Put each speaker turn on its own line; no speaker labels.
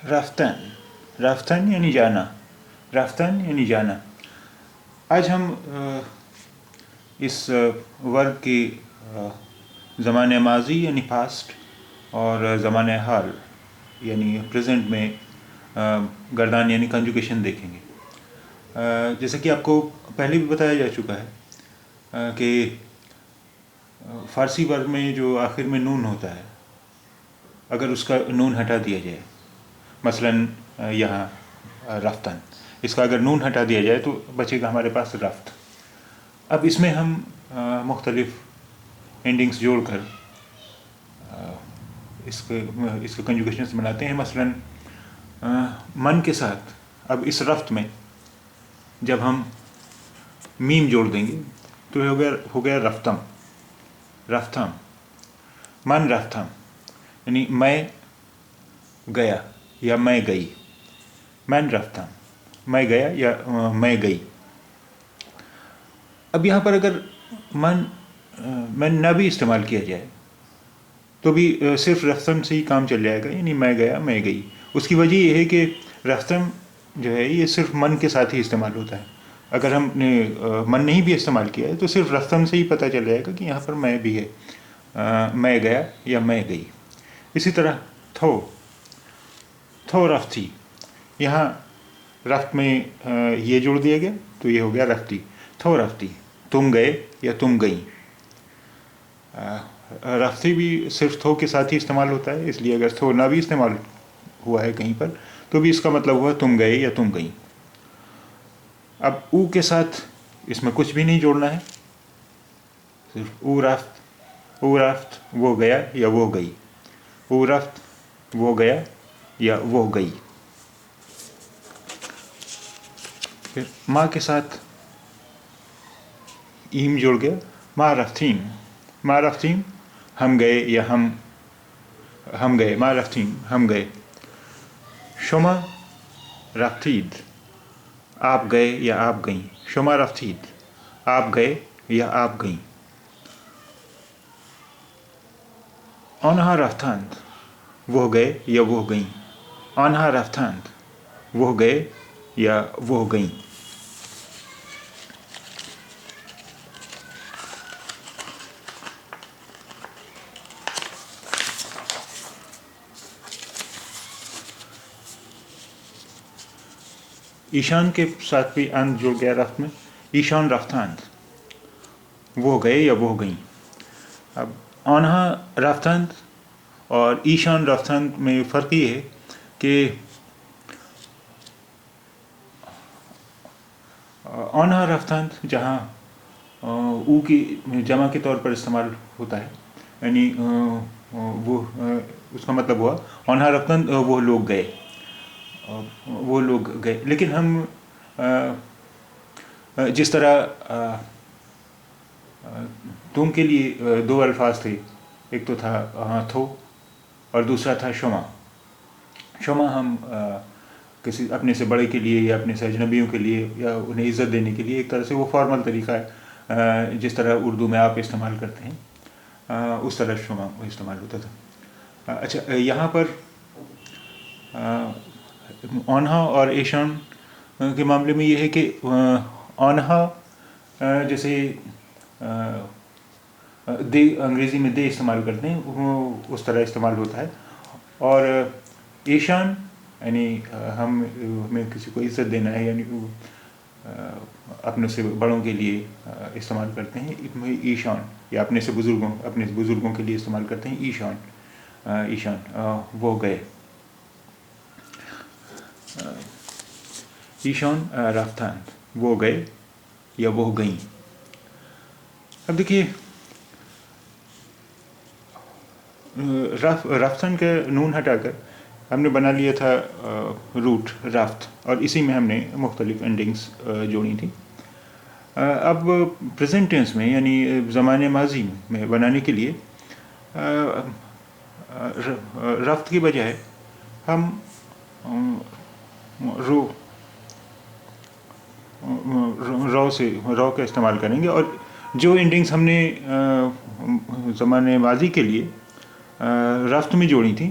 رفتن رفتن یعنی جانا، رفتن یعنی جانا۔ آج ہم اس ورب کی زمانہ ماضی یعنی پاسٹ اور زمانہ حال یعنی پریزنٹ میں گردان یعنی کنجوگیشن دیکھیں گے۔ جیسا کہ آپ کو پہلے بھی بتایا جا چکا ہے کہ فارسی ورب میں جو آخر میں نون ہوتا ہے، اگر اس کا نون ہٹا دیا جائے، مثلاً یہاں رفتن، اس کا اگر نون ہٹا دیا جائے تو بچے گا ہمارے پاس رفت۔ اب اس میں ہم مختلف اینڈنگس جوڑ کر اس کے کنجوگیشنز بناتے ہیں۔ مثلاً من کے ساتھ اب اس رفت میں جب ہم میم جوڑ دیں گے تو ہو گیا رفتم، رفتم، من رفتم، یعنی میں گیا یا میں گئی، من رفتم، میں گیا یا میں گئی۔ اب یہاں پر اگر من نہ بھی استعمال کیا جائے تو بھی صرف رفتم سے ہی کام چل جائے گا، یعنی میں گیا میں گئی۔ اس کی وجہ یہ ہے کہ رفتم جو ہے یہ صرف من کے ساتھ ہی استعمال ہوتا ہے۔ اگر ہم نے من نہیں بھی استعمال کیا ہے تو صرف رفتم سے ہی پتہ چل جائے گا کہ یہاں پر میں بھی ہے، میں گیا یا میں گئی۔ اسی طرح تھو رفتی، یہاں رفت میں یہ جوڑ دیا گیا تو یہ ہو گیا رفتی، تھو رفتی، تم گئے یا تم گئیں۔ رفتی بھی صرف تھو کے ساتھ ہی استعمال ہوتا ہے، اس لیے اگر تھو نہ بھی استعمال ہوا ہے کہیں پر تو بھی اس کا مطلب ہوا تم گئے یا تم گئیں۔ اب او کے ساتھ اس میں کچھ بھی نہیں جوڑنا ہے، صرف او رفت وہ گیا یا وہ گئی، او رفت وہ گیا یا وہ گئی۔ پھر ماں کے ساتھ ایم جڑ گیا، ما رفتیم، ما رفتیم ہم گئے یا ہم گئے، ما رفتیم ہم گئے۔ شما رفتید آپ گئے یا آپ گئیں، شما رفتید آپ گئے یا آپ گئیں۔ آنہا رفتند وہ گئے یا وہ گئیں، آنہا رفتند وہ گئے یا وہ گئیں۔ ایشان کے ساتھ بھی اند جڑ گیا رفت میں، ایشان رفتند وہ گئے یا وہ گئیں۔ اب آنہا رفتند اور ایشان رفتند میں فرق یہ ہے کہ آنہا رفتند جہاں او کی جمع کے طور پر استعمال ہوتا ہے، یعنی وہ اس کا مطلب ہوا آنہا رفتند وہ لوگ گئے، وہ لوگ گئے۔ لیکن ہم جس طرح تم کے لیے دو الفاظ تھے، ایک تو تھا تھو اور دوسرا تھا شما۔ شما ہم کسی اپنے سے بڑے کے لیے یا اپنے سے اجنبیوں کے لیے یا انہیں عزت دینے کے لیے ایک طرح سے وہ فارمل طریقہ ہے، جس طرح اردو میں آپ استعمال کرتے ہیں اس طرح شما استعمال ہوتا تھا۔ اچھا، یہاں پر آنہا اور ایشان کے معاملے میں یہ ہے کہ آنہا جیسے دے انگریزی میں دے استعمال کرتے ہیں وہ اس طرح استعمال ہوتا ہے، اور ایشان یعنی ہمیں کسی کو عزت دینا ہے، یعنی اپنے سے بڑوں کے لیے استعمال کرتے ہیں ایشان، یا اپنے بزرگوں کے لیے استعمال کرتے ہیں ایشان وہ گئے، ایشان رفتند وہ گئے یا وہ گئیں۔ اب دیکھیے رفتن کا نون ہٹا کر ہم نے بنا لیا تھا روٹ رفت، اور اسی میں ہم نے مختلف اینڈنگس جوڑی تھی۔ اب پریزنٹ ٹینس میں یعنی زمانے ماضی میں بنانے کے لیے رفت کی بجائے ہم رو کا استعمال کریں گے، اور جو اینڈنگس ہم نے زمانے ماضی کے لیے رفت میں جوڑی تھیں